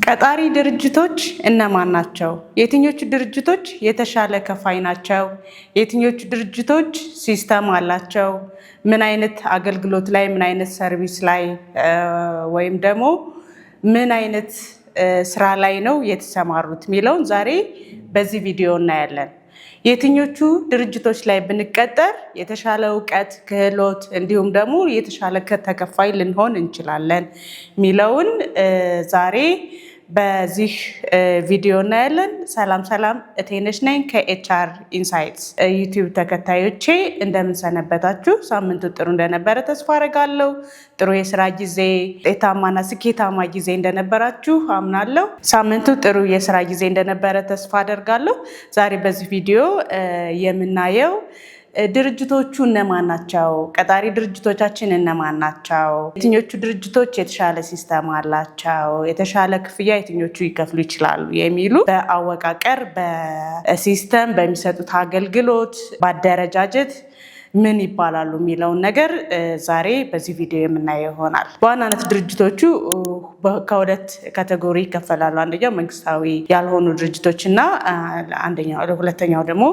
ቀጣሪ ድርጅቶች እነማን ናቸው? የትኞቹ ድርጅቶች የተሻለ ከፋይ ናቸው? የትኞቹ ድርጅቶች ሲስተም አላቸው? ምን አይነት አገልግሎት ላይ፣ ምን አይነት ሰርቪስ ላይ ወይም ደግሞ ምን አይነት ስራ ላይ ነው የተሰማሩት የሚለውን ዛሬ በዚህ ቪዲዮ እናያለን። የትኞቹ ድርጅቶች ላይ ብንቀጠር የተሻለ እውቀት፣ ክህሎት እንዲሁም ደግሞ የተሻለ ተከፋይ ልንሆን እንችላለን የሚለውን ዛሬ በዚህ ቪዲዮ እናያለን። ሰላም እቴነሽ ነኝ ከኤችአር ኢንሳይትስ ዩቲዩብ ተከታዮቼ እንደምን ሰነበታችሁ? ሳምንቱ ጥሩ እንደነበረ ተስፋ አደርጋለሁ። ጥሩ የስራ ጊዜ፣ ውጤታማና ስኬታማ ጊዜ እንደነበራችሁ አምናለሁ። ሳምንቱ ጥሩ የስራ ጊዜ እንደነበረ ተስፋ አደርጋለሁ። ዛሬ በዚህ ቪዲዮ የምናየው ድርጅቶቹ እነማን ናቸው? ቀጣሪ ድርጅቶቻችን እነማን ናቸው? የትኞቹ ድርጅቶች የተሻለ ሲስተም አላቸው? የተሻለ ክፍያ የትኞቹ ይከፍሉ ይችላሉ? የሚሉ በአወቃቀር፣ በሲስተም፣ በሚሰጡት አገልግሎት፣ በአደረጃጀት ምን ይባላሉ የሚለውን ነገር ዛሬ በዚህ ቪዲዮ የምናየው ይሆናል። በዋናነት ድርጅቶቹ ከሁለት ካቴጎሪ ይከፈላሉ። አንደኛው መንግስታዊ ያልሆኑ ድርጅቶች እና ሁለተኛው ደግሞ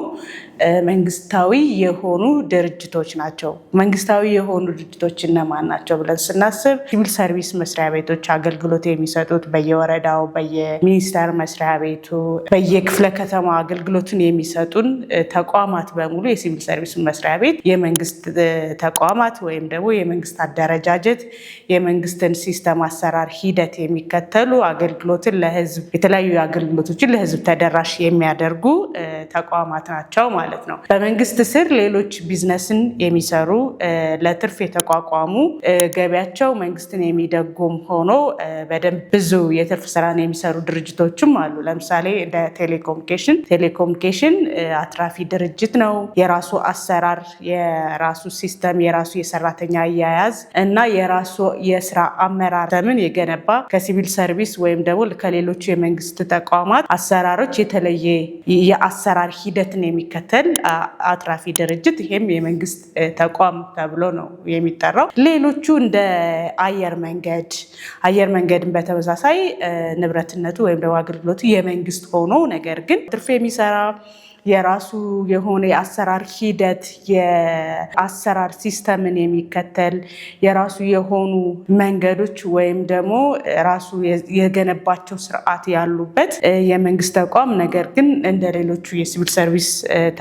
መንግስታዊ የሆኑ ድርጅቶች ናቸው። መንግስታዊ የሆኑ ድርጅቶች እነማን ናቸው ብለን ስናስብ ሲቪል ሰርቪስ መስሪያ ቤቶች አገልግሎት የሚሰጡት በየወረዳው፣ በየሚኒስቴር መስሪያ ቤቱ፣ በየክፍለ ከተማ አገልግሎቱን የሚሰጡን ተቋማት በሙሉ የሲቪል ሰርቪስ መስሪያ ቤት የመንግስት ተቋማት ወይም ደግሞ የመንግስት አደረጃጀት የመንግስትን ሲስተም አሰራር ሂደት የሚከተሉ አገልግሎትን ለህዝብ የተለያዩ አገልግሎቶችን ለህዝብ ተደራሽ የሚያደርጉ ተቋማት ናቸው ማለት ነው። በመንግስት ስር ሌሎች ቢዝነስን የሚሰሩ ለትርፍ የተቋቋሙ ገቢያቸው መንግስትን የሚደጉም ሆኖ በደንብ ብዙ የትርፍ ስራን የሚሰሩ ድርጅቶችም አሉ። ለምሳሌ እንደ ቴሌኮሙኒኬሽን አትራፊ ድርጅት ነው። የራሱ አሰራር፣ የራሱ ሲስተም፣ የራሱ የሰራተኛ አያያዝ እና የራሱ የስራ አመራር ምን የገነባ ከሲቪል ሰርቪስ ወይም ደግሞ ከሌሎች የመንግስት ተቋማት አሰራሮች የተለየ የአሰራር ሂደትን የሚከተል አትራፊ ድርጅት፣ ይሄም የመንግስት ተቋም ተብሎ ነው የሚጠራው። ሌሎቹ እንደ አየር መንገድን በተመሳሳይ ንብረትነቱ ወይም ደግሞ አገልግሎቱ የመንግስት ሆኖ ነገር ግን ትርፍ የሚሰራ የራሱ የሆነ የአሰራር ሂደት የአሰራር ሲስተምን የሚከተል የራሱ የሆኑ መንገዶች ወይም ደግሞ ራሱ የገነባቸው ስርዓት ያሉበት የመንግስት ተቋም ነገር ግን እንደ ሌሎቹ የሲቪል ሰርቪስ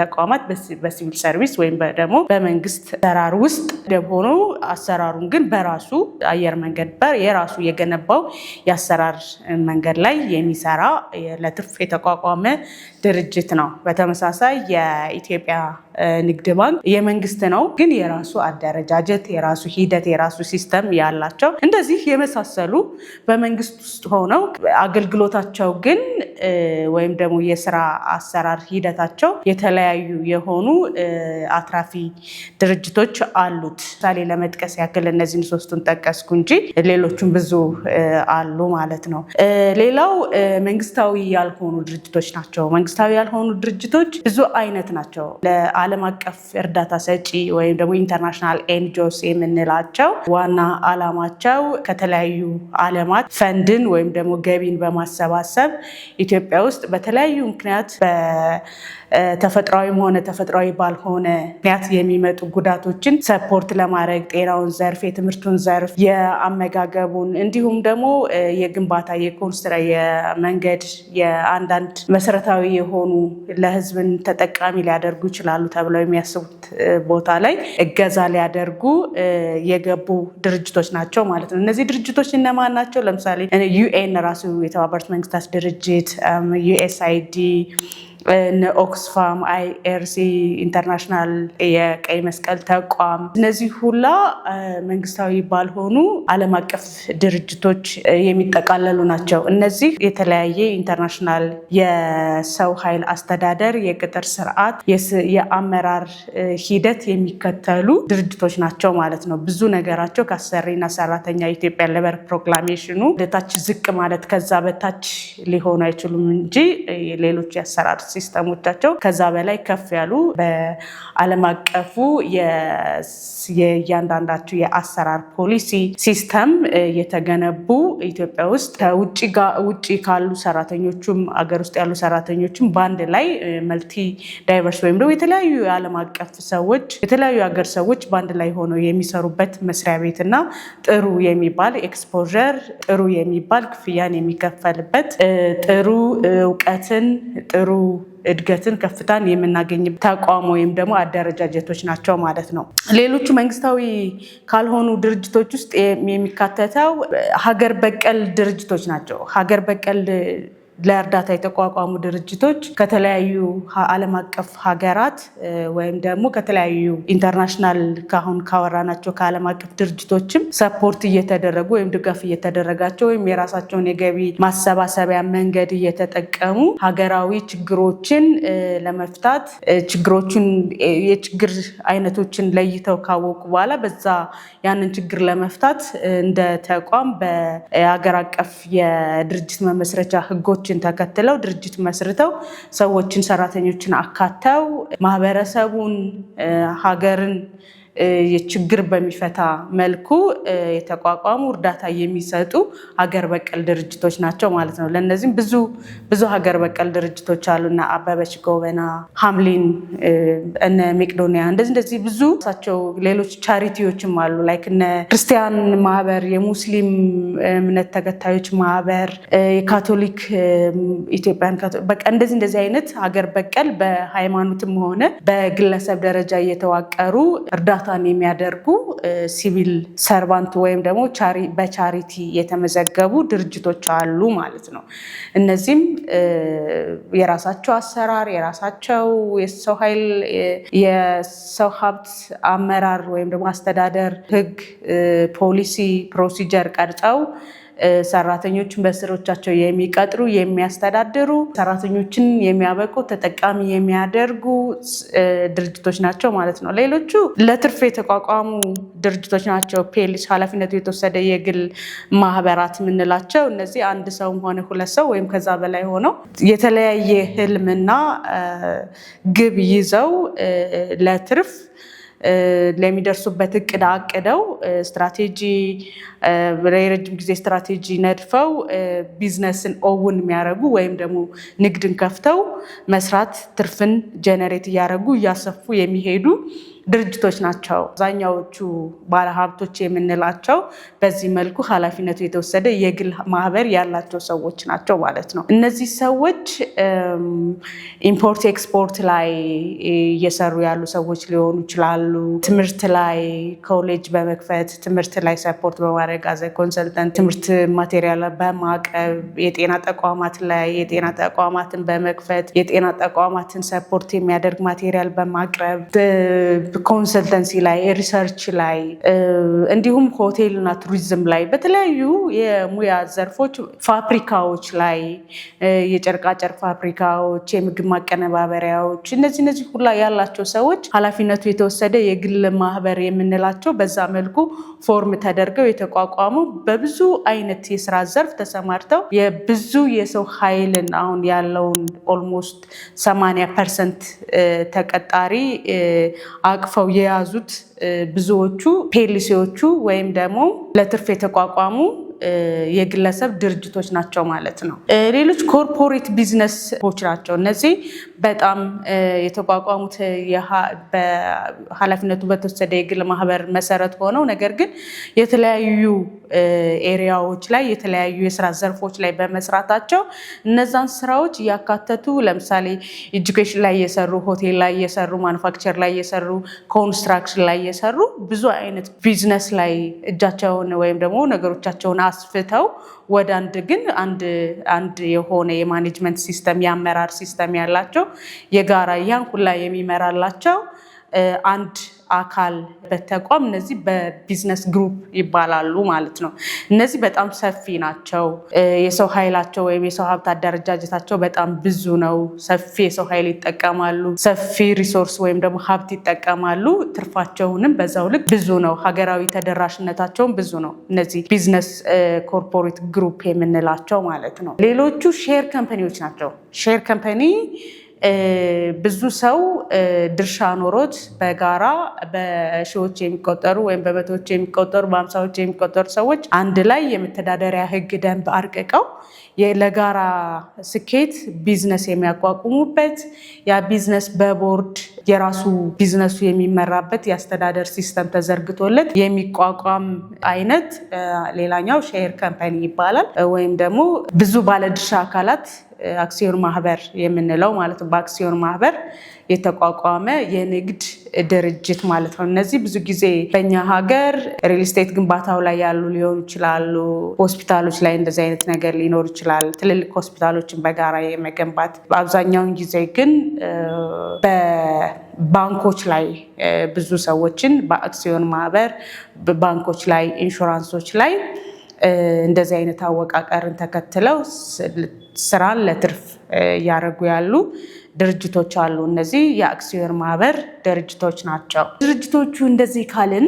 ተቋማት በሲቪል ሰርቪስ ወይም ደግሞ በመንግስት አሰራር ውስጥ ሆኖ አሰራሩን ግን በራሱ አየር መንገድ የራሱ የገነባው የአሰራር መንገድ ላይ የሚሰራ ለትርፍ የተቋቋመ ድርጅት ነው። በተመሳሳይ የኢትዮጵያ ንግድ ባንክ የመንግስት ነው፣ ግን የራሱ አደረጃጀት፣ የራሱ ሂደት፣ የራሱ ሲስተም ያላቸው እንደዚህ የመሳሰሉ በመንግስት ውስጥ ሆነው አገልግሎታቸው ግን ወይም ደግሞ የስራ አሰራር ሂደታቸው የተለያዩ የሆኑ አትራፊ ድርጅቶች አሉት። ምሳሌ ለመጥቀስ ያክል እነዚህን ሶስቱን ጠቀስኩ እንጂ ሌሎቹም ብዙ አሉ ማለት ነው። ሌላው መንግስታዊ ያልሆኑ ድርጅቶች ናቸው። መንግስታዊ ያልሆኑ ድርጅቶች ብዙ አይነት ናቸው። ለዓለም አቀፍ እርዳታ ሰጪ ወይም ደግሞ ኢንተርናሽናል ኤንጂኦስ የምንላቸው ዋና ዓላማቸው ከተለያዩ ዓለማት ፈንድን ወይም ደግሞ ገቢን በማሰባሰብ ኢትዮጵያ ውስጥ በተለያዩ ምክንያት ተፈጥሯዊም ሆነ ተፈጥሯዊ ባልሆነ ምክንያት የሚመጡ ጉዳቶችን ሰፖርት ለማድረግ ጤናውን ዘርፍ፣ የትምህርቱን ዘርፍ፣ የአመጋገቡን እንዲሁም ደግሞ የግንባታ የመንገድ የአንዳንድ መሰረታዊ የሆኑ ለህዝብን ተጠቃሚ ሊያደርጉ ይችላሉ ተብለው የሚያስቡት ቦታ ላይ እገዛ ሊያደርጉ የገቡ ድርጅቶች ናቸው ማለት ነው። እነዚህ ድርጅቶች እነማን ናቸው? ለምሳሌ ዩኤን ራሱ የተባበሩት መንግስታት ድርጅት፣ ዩኤስአይዲ፣ ኦክስፋም፣ አይአርሲ ኢንተርናሽናል የቀይ መስቀል ተቋም፣ እነዚህ ሁላ መንግስታዊ ባልሆኑ ዓለም አቀፍ ድርጅቶች የሚጠቃለሉ ናቸው። እነዚህ የተለያየ ኢንተርናሽናል የሰው ኃይል አስተዳደር፣ የቅጥር ስርዓት፣ የአመራር ሂደት የሚከተሉ ድርጅቶች ናቸው ማለት ነው። ብዙ ነገራቸው ከአሰሪና ሰራተኛ ኢትዮጵያ ሌበር ፕሮክላሜሽኑ ወደታች ዝቅ ማለት ከዛ በታች ሊሆኑ አይችሉም እንጂ ሌሎች የአሰራር ሲስተሞቻቸው ከዛ በላይ ከፍ ያሉ በዓለም አቀፉ የእያንዳንዳቸው የአሰራር ፖሊሲ ሲስተም የተገነቡ ኢትዮጵያ ውስጥ ከውጭ ካሉ ሰራተኞቹም አገር ውስጥ ያሉ ሰራተኞችም በአንድ ላይ መልቲ ዳይቨርስ ወይም ደግሞ የተለያዩ የዓለም አቀፍ ሰዎች የተለያዩ ሀገር ሰዎች በአንድ ላይ ሆነው የሚሰሩበት መስሪያ ቤትና ጥሩ የሚባል ኤክስፖዠር ጥሩ የሚባል ክፍያን የሚከፈልበት ጥሩ እውቀትን ጥሩ እድገትን ከፍታን የምናገኝበት ተቋም ወይም ደግሞ አደረጃጀቶች ናቸው ማለት ነው። ሌሎቹ መንግስታዊ ካልሆኑ ድርጅቶች ውስጥ የሚካተተው ሀገር በቀል ድርጅቶች ናቸው። ሀገር በቀል ለእርዳታ የተቋቋሙ ድርጅቶች ከተለያዩ ዓለም አቀፍ ሀገራት ወይም ደግሞ ከተለያዩ ኢንተርናሽናል ካሁን ካወራናቸው ከዓለም አቀፍ ድርጅቶችም ሰፖርት እየተደረጉ ወይም ድጋፍ እየተደረጋቸው ወይም የራሳቸውን የገቢ ማሰባሰቢያ መንገድ እየተጠቀሙ ሀገራዊ ችግሮችን ለመፍታት የችግር አይነቶችን ለይተው ካወቁ በኋላ በዛ ያንን ችግር ለመፍታት እንደ ተቋም በሀገር አቀፍ የድርጅት መመስረቻ ህጎችን ተከትለው ድርጅት መስርተው ሰዎችን ሰራተኞችን አካተው ማህበረሰቡን ሀገርን የችግር በሚፈታ መልኩ የተቋቋሙ እርዳታ የሚሰጡ ሀገር በቀል ድርጅቶች ናቸው ማለት ነው። ለእነዚህም ብዙ ሀገር በቀል ድርጅቶች አሉና አበበች ጎበና፣ ሀምሊን፣ እነ ሜቄዶኒያ እንደዚህ ብዙ ሳቸው ሌሎች ቻሪቲዎችም አሉ። ላይክ እነ ክርስቲያን ማህበር፣ የሙስሊም እምነት ተከታዮች ማህበር፣ የካቶሊክ ኢትዮጵያን በቃ እንደዚህ አይነት ሀገር በቀል በሃይማኖትም ሆነ በግለሰብ ደረጃ እየተዋቀሩ እርዳታን የሚያደርጉ ሲቪል ሰርቫንት ወይም ደግሞ በቻሪቲ የተመዘገቡ ድርጅቶች አሉ ማለት ነው። እነዚህም የራሳቸው አሰራር የራሳቸው የሰው ኃይል የሰው ሀብት አመራር ወይም ደግሞ አስተዳደር ህግ፣ ፖሊሲ፣ ፕሮሲጀር ቀርጸው ሰራተኞችን በስሮቻቸው የሚቀጥሩ የሚያስተዳድሩ ሰራተኞችን የሚያበቁ ተጠቃሚ የሚያደርጉ ድርጅቶች ናቸው ማለት ነው። ሌሎቹ ለትርፍ የተቋቋሙ ድርጅቶች ናቸው። ፔልስ ኃላፊነቱ የተወሰደ የግል ማህበራት የምንላቸው እነዚህ አንድ ሰውም ሆነ ሁለት ሰው ወይም ከዛ በላይ ሆነው የተለያየ ህልምና ግብ ይዘው ለትርፍ ለሚደርሱበት እቅድ አቅደው ስትራቴጂ የረጅም ጊዜ ስትራቴጂ ነድፈው ቢዝነስን ኦውን የሚያደርጉ ወይም ደግሞ ንግድን ከፍተው መስራት ትርፍን ጀነሬት እያደረጉ እያሰፉ የሚሄዱ ድርጅቶች ናቸው። አብዛኛዎቹ ባለሀብቶች የምንላቸው በዚህ መልኩ ኃላፊነቱ የተወሰደ የግል ማህበር ያላቸው ሰዎች ናቸው ማለት ነው። እነዚህ ሰዎች ኢምፖርት ኤክስፖርት ላይ እየሰሩ ያሉ ሰዎች ሊሆኑ ይችላሉ። ትምህርት ላይ ኮሌጅ በመክፈት ትምህርት ላይ ሰፖርት በማድረግ አዘ ኮንሰልተንት ትምህርት ማቴሪያል በማቅረብ የጤና ተቋማት ላይ የጤና ተቋማትን በመክፈት የጤና ተቋማትን ሰፖርት የሚያደርግ ማቴሪያል በማቅረብ ኮንሰልተንሲ ላይ ሪሰርች ላይ እንዲሁም ሆቴል እና ቱሪዝም ላይ በተለያዩ የሙያ ዘርፎች ፋብሪካዎች ላይ የጨርቃጨርቅ ፋብሪካዎች፣ የምግብ ማቀነባበሪያዎች እነዚህ ሁላ ያላቸው ሰዎች ኃላፊነቱ የተወሰደ የግል ማህበር የምንላቸው በዛ መልኩ ፎርም ተደርገው የተቋቋሙ በብዙ አይነት የስራ ዘርፍ ተሰማርተው የብዙ የሰው ኃይልን አሁን ያለውን ኦልሞስት 80% ተቀጣሪ አቅፈው የያዙት ብዙዎቹ ፔልሲዎቹ ወይም ደግሞ ለትርፍ የተቋቋሙ የግለሰብ ድርጅቶች ናቸው ማለት ነው። ሌሎች ኮርፖሬት ቢዝነሶች ናቸው። እነዚህ በጣም የተቋቋሙት በኃላፊነቱ በተወሰደ የግል ማህበር መሰረት ሆነው ነገር ግን የተለያዩ ኤሪያዎች ላይ የተለያዩ የስራ ዘርፎች ላይ በመስራታቸው እነዛን ስራዎች እያካተቱ ለምሳሌ ኤጁኬሽን ላይ እየሰሩ፣ ሆቴል ላይ እየሰሩ፣ ማኑፋክቸር ላይ እየሰሩ፣ ኮንስትራክሽን ላይ እየሰሩ ብዙ አይነት ቢዝነስ ላይ እጃቸውን ወይም ደግሞ ነገሮቻቸውን አስፍተው ወደ አንድ የሆነ የማኔጅመንት ሲስተም የአመራር ሲስተም ያላቸው የጋራ ያን ሁላ የሚመራላቸው አንድ አካል በተቋም እነዚህ በቢዝነስ ግሩፕ ይባላሉ ማለት ነው። እነዚህ በጣም ሰፊ ናቸው። የሰው ኃይላቸው ወይም የሰው ሀብት አደረጃጀታቸው በጣም ብዙ ነው። ሰፊ የሰው ኃይል ይጠቀማሉ። ሰፊ ሪሶርስ ወይም ደግሞ ሀብት ይጠቀማሉ። ትርፋቸውንም በዛው ልክ ብዙ ነው። ሀገራዊ ተደራሽነታቸውን ብዙ ነው። እነዚህ ቢዝነስ ኮርፖሬት ግሩፕ የምንላቸው ማለት ነው። ሌሎቹ ሼር ካምፓኒዎች ናቸው። ሼር ካምፓኒ ብዙ ሰው ድርሻ ኖሮት በጋራ በሺዎች የሚቆጠሩ ወይም በመቶዎች የሚቆጠሩ በአምሳዎች የሚቆጠሩ ሰዎች አንድ ላይ የመተዳደሪያ ሕግ ደንብ አርቅቀው ለጋራ ስኬት ቢዝነስ የሚያቋቁሙበት ያ ቢዝነስ በቦርድ የራሱ ቢዝነሱ የሚመራበት የአስተዳደር ሲስተም ተዘርግቶለት የሚቋቋም አይነት ሌላኛው ሼር ካምፓኒ ይባላል። ወይም ደግሞ ብዙ ባለድርሻ አካላት አክሲዮን ማህበር የምንለው ማለት ነው። በአክሲዮን ማህበር የተቋቋመ የንግድ ድርጅት ማለት ነው። እነዚህ ብዙ ጊዜ በእኛ ሀገር ሪል ስቴት ግንባታው ላይ ያሉ ሊሆኑ ይችላሉ። ሆስፒታሎች ላይ እንደዚህ አይነት ነገር ሊኖር ይችላል። ትልልቅ ሆስፒታሎችን በጋራ የመገንባት በአብዛኛውን ጊዜ ግን በባንኮች ላይ ብዙ ሰዎችን በአክሲዮን ማህበር ባንኮች ላይ ኢንሹራንሶች ላይ እንደዚህ አይነት አወቃቀርን ተከትለው ስራን ለትርፍ እያደረጉ ያሉ ድርጅቶች አሉ። እነዚህ የአክሲዮን ማህበር ድርጅቶች ናቸው። ድርጅቶቹ እንደዚህ ካልን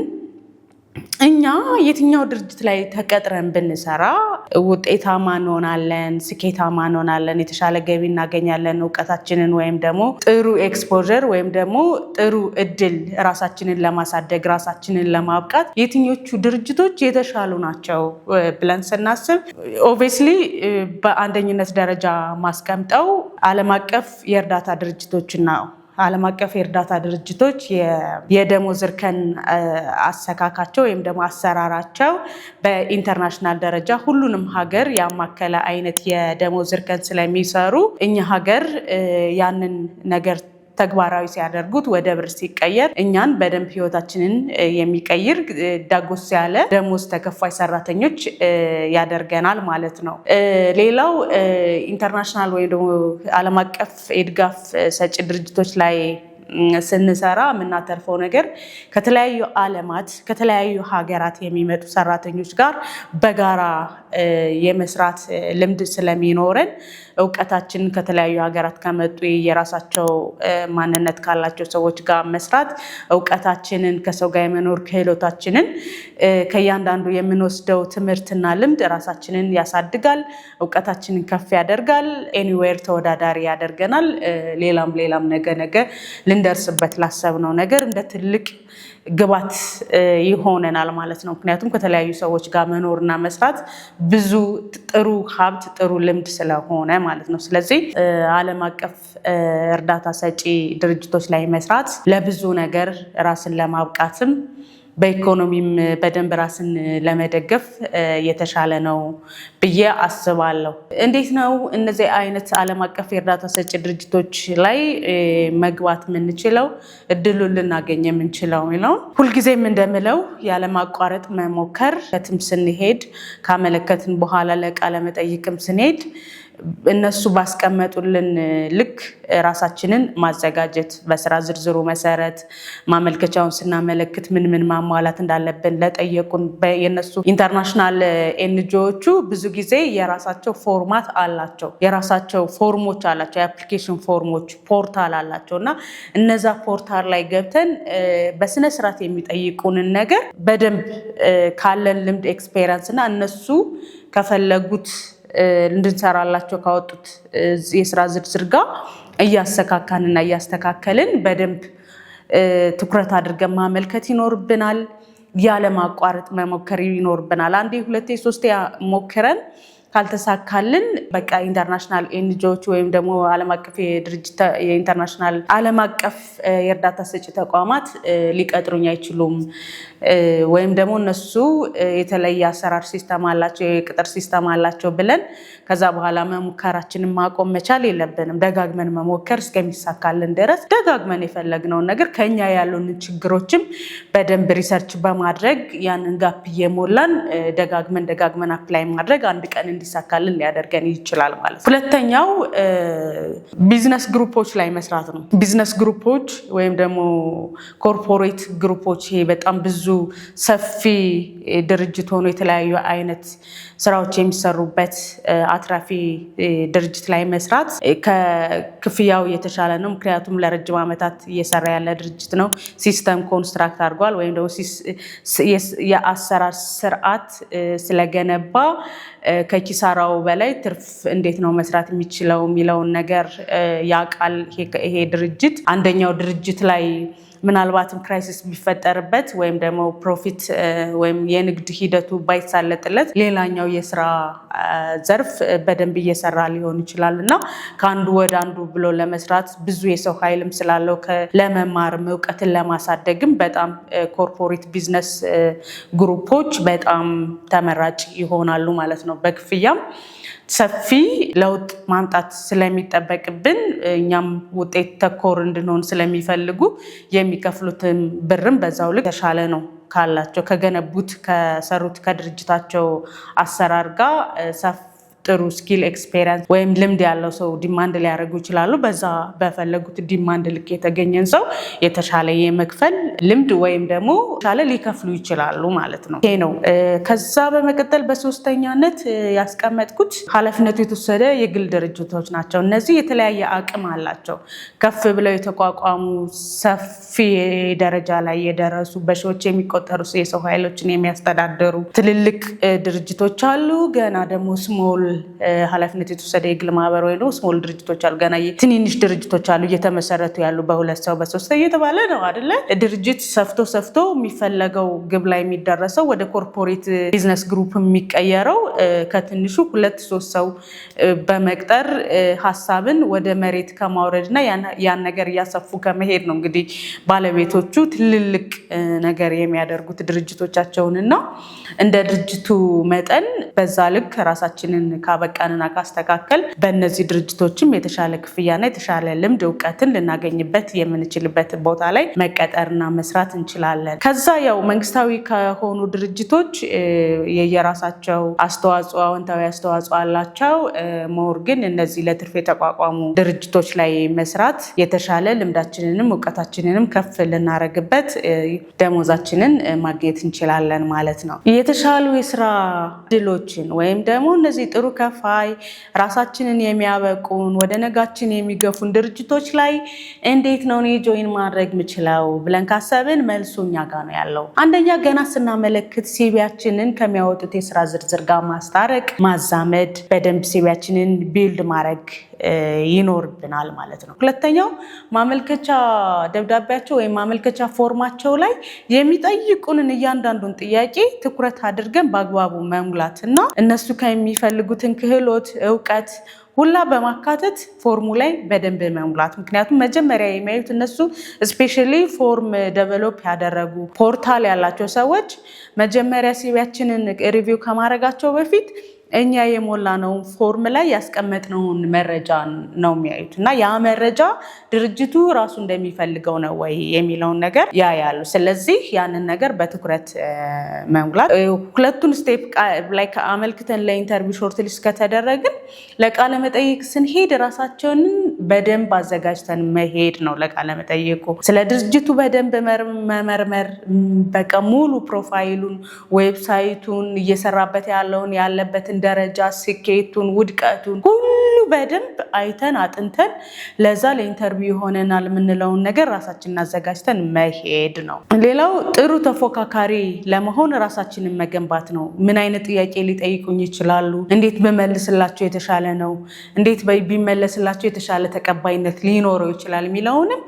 እኛ የትኛው ድርጅት ላይ ተቀጥረን ብንሰራ ውጤታማ እንሆናለን፣ ስኬታማ እንሆናለን፣ የተሻለ ገቢ እናገኛለን፣ እውቀታችንን ወይም ደግሞ ጥሩ ኤክስፖዠር ወይም ደግሞ ጥሩ እድል ራሳችንን ለማሳደግ ራሳችንን ለማብቃት የትኞቹ ድርጅቶች የተሻሉ ናቸው ብለን ስናስብ ኦብቪየስሊ በአንደኝነት ደረጃ ማስቀምጠው ዓለም አቀፍ የእርዳታ ድርጅቶችን ነው። ዓለም አቀፍ የእርዳታ ድርጅቶች የደሞዝ እርከን አሰካካቸው ወይም ደግሞ አሰራራቸው በኢንተርናሽናል ደረጃ ሁሉንም ሀገር ያማከለ አይነት የደሞዝ እርከን ስለሚሰሩ እኛ ሀገር ያንን ነገር ተግባራዊ ሲያደርጉት ወደ ብር ሲቀየር እኛን በደንብ ህይወታችንን የሚቀይር ዳጎስ ያለ ደሞዝ ተከፋይ ሰራተኞች ያደርገናል ማለት ነው። ሌላው ኢንተርናሽናል ወይም ደግሞ ዓለም አቀፍ የድጋፍ ሰጪ ድርጅቶች ላይ ስንሰራ የምናተርፈው ነገር ከተለያዩ ዓለማት ከተለያዩ ሀገራት የሚመጡ ሰራተኞች ጋር በጋራ የመስራት ልምድ ስለሚኖረን እውቀታችንን ከተለያዩ ሀገራት ከመጡ የራሳቸው ማንነት ካላቸው ሰዎች ጋር መስራት እውቀታችንን ከሰው ጋር የመኖር ክህሎታችንን ከእያንዳንዱ የምንወስደው ትምህርትና ልምድ ራሳችንን ያሳድጋል፣ እውቀታችንን ከፍ ያደርጋል፣ ኤኒዌር ተወዳዳሪ ያደርገናል። ሌላም ነገ ልንደርስበት ላሰብነው ነገር እንደ ትልቅ ግባት ይሆነናል ማለት ነው። ምክንያቱም ከተለያዩ ሰዎች ጋር መኖርና መስራት ብዙ ጥሩ ሀብት ጥሩ ልምድ ስለሆነ ማለት ነው። ስለዚህ ዓለም አቀፍ እርዳታ ሰጪ ድርጅቶች ላይ መስራት ለብዙ ነገር ራስን ለማብቃትም በኢኮኖሚም በደንብ ራስን ለመደገፍ የተሻለ ነው ብዬ አስባለሁ። እንዴት ነው እነዚህ አይነት ዓለም አቀፍ የእርዳታ ሰጪ ድርጅቶች ላይ መግባት የምንችለው እድሉን ልናገኝ የምንችለው ነው? ሁልጊዜም እንደምለው ያለማቋረጥ መሞከር፣ ከትም ስንሄድ ካመለከትን በኋላ ለቃለ መጠይቅም ስንሄድ እነሱ ባስቀመጡልን ልክ ራሳችንን ማዘጋጀት በስራ ዝርዝሩ መሰረት ማመልከቻውን ስናመለክት ምን ማሟላት እንዳለብን ለጠየቁን የነሱ ኢንተርናሽናል ኤንጂኦዎቹ ብዙ ጊዜ የራሳቸው ፎርማት አላቸው፣ የራሳቸው ፎርሞች አላቸው፣ የአፕሊኬሽን ፎርሞች ፖርታል አላቸው እና እነዛ ፖርታል ላይ ገብተን በስነ ስርዓት የሚጠይቁንን ነገር በደንብ ካለን ልምድ ኤክስፔሪንስ እና እነሱ ከፈለጉት እንድንሰራላቸው ካወጡት የስራ ዝርዝር ጋር እያሰካካንና እያስተካከልን በደንብ ትኩረት አድርገን ማመልከት ይኖርብናል። ያለማቋረጥ መሞከር ይኖርብናል። አንዴ ሁለቴ ሶስቴ ሞክረን ካልተሳካልን በቃ ኢንተርናሽናል ኤንጂኦዎች ወይም ደግሞ ዓለም አቀፍ የኢንተርናሽናል ዓለም አቀፍ የእርዳታ ሰጪ ተቋማት ሊቀጥሩኝ አይችሉም ወይም ደግሞ እነሱ የተለየ አሰራር ሲስተም አላቸው፣ የቅጥር ሲስተም አላቸው ብለን ከዛ በኋላ መሞከራችንን ማቆም መቻል የለብንም። ደጋግመን መሞከር እስከሚሳካልን ድረስ ደጋግመን የፈለግነውን ነገር ከኛ ያሉን ችግሮችም በደንብ ሪሰርች በማድረግ ያንን ጋፕ እየሞላን ደጋግመን አፕላይ ማድረግ አንድ ቀን እንዲሳካልን ሊያደርገን ይችላል ማለት ነው። ሁለተኛው ቢዝነስ ግሩፖች ላይ መስራት ነው። ቢዝነስ ግሩፖች ወይም ደግሞ ኮርፖሬት ግሩፖች በጣም ብዙ ሰፊ ድርጅት ሆኖ የተለያዩ አይነት ስራዎች የሚሰሩበት አትራፊ ድርጅት ላይ መስራት ከክፍያው የተሻለ ነው። ምክንያቱም ለረጅም ዓመታት እየሰራ ያለ ድርጅት ነው። ሲስተም ኮንስትራክት አድርጓል ወይም ደግሞ የአሰራር ስርዓት ስለገነባ ከኪሳራው በላይ ትርፍ እንዴት ነው መስራት የሚችለው የሚለውን ነገር ያውቃል ይሄ ድርጅት። አንደኛው ድርጅት ላይ ምናልባትም ክራይሲስ ቢፈጠርበት ወይም ደግሞ ፕሮፊት ወይም የንግድ ሂደቱ ባይሳለጥለት ሌላኛው የስራ ዘርፍ በደንብ እየሰራ ሊሆን ይችላል እና ከአንዱ ወደ አንዱ ብሎ ለመስራት ብዙ የሰው ኃይልም ስላለው ለመማርም እውቀትን ለማሳደግም በጣም ኮርፖሬት ቢዝነስ ግሩፖች በጣም ተመራጭ ይሆናሉ ማለት ነው። በክፍያም ሰፊ ለውጥ ማምጣት ስለሚጠበቅብን እኛም ውጤት ተኮር እንድንሆን ስለሚፈልጉ የሚከፍሉትን ብርም በዛው ልክ ተሻለ ነው ካላቸው ከገነቡት ከሰሩት ከድርጅታቸው አሰራር ጋር ጥሩ ስኪል ኤክስፔሪንስ ወይም ልምድ ያለው ሰው ዲማንድ ሊያደርጉ ይችላሉ። በዛ በፈለጉት ዲማንድ ልክ የተገኘን ሰው የተሻለ የመክፈል ልምድ ወይም ደግሞ የተሻለ ሊከፍሉ ይችላሉ ማለት ነው። ይሄ ነው። ከዛ በመቀጠል በሶስተኛነት ያስቀመጥኩት ኃላፊነቱ የተወሰደ የግል ድርጅቶች ናቸው። እነዚህ የተለያየ አቅም አላቸው። ከፍ ብለው የተቋቋሙ ሰፊ ደረጃ ላይ የደረሱ በሺዎች የሚቆጠሩ የሰው ኃይሎችን የሚያስተዳደሩ ትልልቅ ድርጅቶች አሉ። ገና ደግሞ ስሞል ኃላፊነት የተወሰደ የግል ማህበር ወይ ነው ስሞል ድርጅቶች አሉ። ገና ትንንሽ ድርጅቶች አሉ እየተመሰረቱ ያሉ በሁለት ሰው በሶስት ሰው እየተባለ ነው አይደለ? ድርጅት ሰፍቶ የሚፈለገው ግብ ላይ የሚደረሰው ወደ ኮርፖሬት ቢዝነስ ግሩፕ የሚቀየረው ከትንሹ 2-3 ሰው በመቅጠር ሀሳብን ወደ መሬት ከማውረድ እና ያን ነገር እያሰፉ ከመሄድ ነው። እንግዲህ ባለቤቶቹ ትልልቅ ነገር የሚያደርጉት ድርጅቶቻቸውን እና እንደ ድርጅቱ መጠን በዛ ልክ ራሳችንን ካበቃንና ካስተካከል በእነዚህ ድርጅቶችም የተሻለ ክፍያና የተሻለ ልምድ እውቀትን ልናገኝበት የምንችልበት ቦታ ላይ መቀጠርና መስራት እንችላለን። ከዛ ያው መንግስታዊ ከሆኑ ድርጅቶች የየራሳቸው አስተዋጽኦ አዎንታዊ አስተዋጽኦ አላቸው። ሞር ግን እነዚህ ለትርፍ የተቋቋሙ ድርጅቶች ላይ መስራት የተሻለ ልምዳችንንም እውቀታችንንም ከፍ ልናረግበት ደሞዛችንን ማግኘት እንችላለን ማለት ነው። የተሻሉ የስራ ድሎችን ወይም ደግሞ እነዚህ ጥሩ ከፋይ ራሳችንን የሚያበቁን ወደ ነጋችን የሚገፉን ድርጅቶች ላይ እንዴት ነው እኔ ጆይን ማድረግ ምችለው ብለን ካሰብን መልሱ እኛ ጋር ነው ያለው። አንደኛ ገና ስናመለክት ሲቪያችንን ከሚያወጡት የስራ ዝርዝር ጋር ማስታረቅ፣ ማዛመድ፣ በደንብ ሲቪያችንን ቢልድ ማድረግ ይኖርብናል ማለት ነው። ሁለተኛው ማመልከቻ ደብዳቤያቸው ወይም ማመልከቻ ፎርማቸው ላይ የሚጠይቁንን እያንዳንዱን ጥያቄ ትኩረት አድርገን በአግባቡ መሙላት እና እነሱ ከሚፈልጉትን ክህሎት እውቀት ሁላ በማካተት ፎርሙ ላይ በደንብ መሙላት። ምክንያቱም መጀመሪያ የሚያዩት እነሱ ስፔሻሊ ፎርም ዴቨሎፕ ያደረጉ ፖርታል ያላቸው ሰዎች መጀመሪያ ሲቪያችንን ሪቪው ከማድረጋቸው በፊት እኛ የሞላነውን ፎርም ላይ ያስቀመጥነውን መረጃ ነው የሚያዩት እና ያ መረጃ ድርጅቱ ራሱ እንደሚፈልገው ነው ወይ የሚለውን ነገር ያያሉ። ስለዚህ ያንን ነገር በትኩረት መሙላት። ሁለቱን ስቴፕ ላይ አመልክተን ለኢንተርቪው ሾርት ሊስት ከተደረግን ለቃለ መጠይቅ ስንሄድ ራሳቸውን በደንብ አዘጋጅተን መሄድ ነው። ለቃለ መጠይቁ ስለ ድርጅቱ በደንብ መመርመር፣ በቃ ሙሉ ፕሮፋይሉን፣ ዌብሳይቱን፣ እየሰራበት ያለበትን ደረጃ፣ ስኬቱን፣ ውድቀቱን ሁሉ በደንብ አይተን አጥንተን ለዛ ለኢንተርቪው ይሆነናል የምንለውን ነገር ራሳችንን አዘጋጅተን መሄድ ነው። ሌላው ጥሩ ተፎካካሪ ለመሆን ራሳችንን መገንባት ነው። ምን አይነት ጥያቄ ሊጠይቁኝ ይችላሉ? እንዴት በመልስላቸው የተሻለ ነው? እንዴት ቢመለስላቸው የተሻለ ተቀባይነት ሊኖረው ይችላል የሚለውንም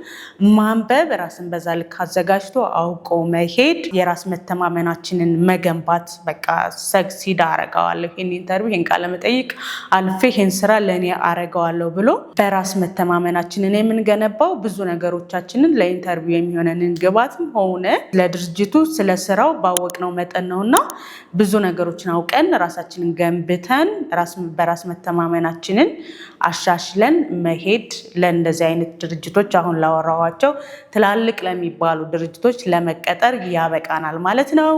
ማንበብ፣ ራስን በዛ ልክ አዘጋጅቶ አውቆ መሄድ፣ የራስ መተማመናችንን መገንባት። በቃ ሰክሲድ አረጋዋለሁ፣ ይሄን ኢንተርቪው፣ ይሄን ቃለ መጠይቅ አልፌ ይሄን ስራ ለኔ አረጋዋለሁ ብሎ በራስ መተማመናችንን የምንገነባው ብዙ ነገሮቻችንን ለኢንተርቪው የሚሆነንን ግባትም ሆነ ለድርጅቱ ስለ ስራው ባወቅነው መጠን ነውና ብዙ ነገሮችን አውቀን ራሳችንን ገንብተን በራስ መተማመናችንን አሻሽለን መሄድ ለእንደዚህ አይነት ድርጅቶች አሁን ላወራኋቸው ትላልቅ ለሚባሉ ድርጅቶች ለመቀጠር ያበቃናል ማለት ነው።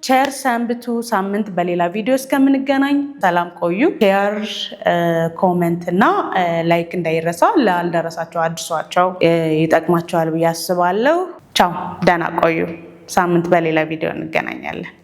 ቸር ሰንብቱ። ሳምንት በሌላ ቪዲዮ እስከምንገናኝ ሰላም ቆዩ። ሼር፣ ኮሜንት እና ላይክ እንዳይረሳ። ላልደረሳቸው አድርሷቸው፣ ይጠቅማቸዋል ብዬ አስባለሁ። ቻው፣ ደህና ቆዩ። ሳምንት በሌላ ቪዲዮ እንገናኛለን።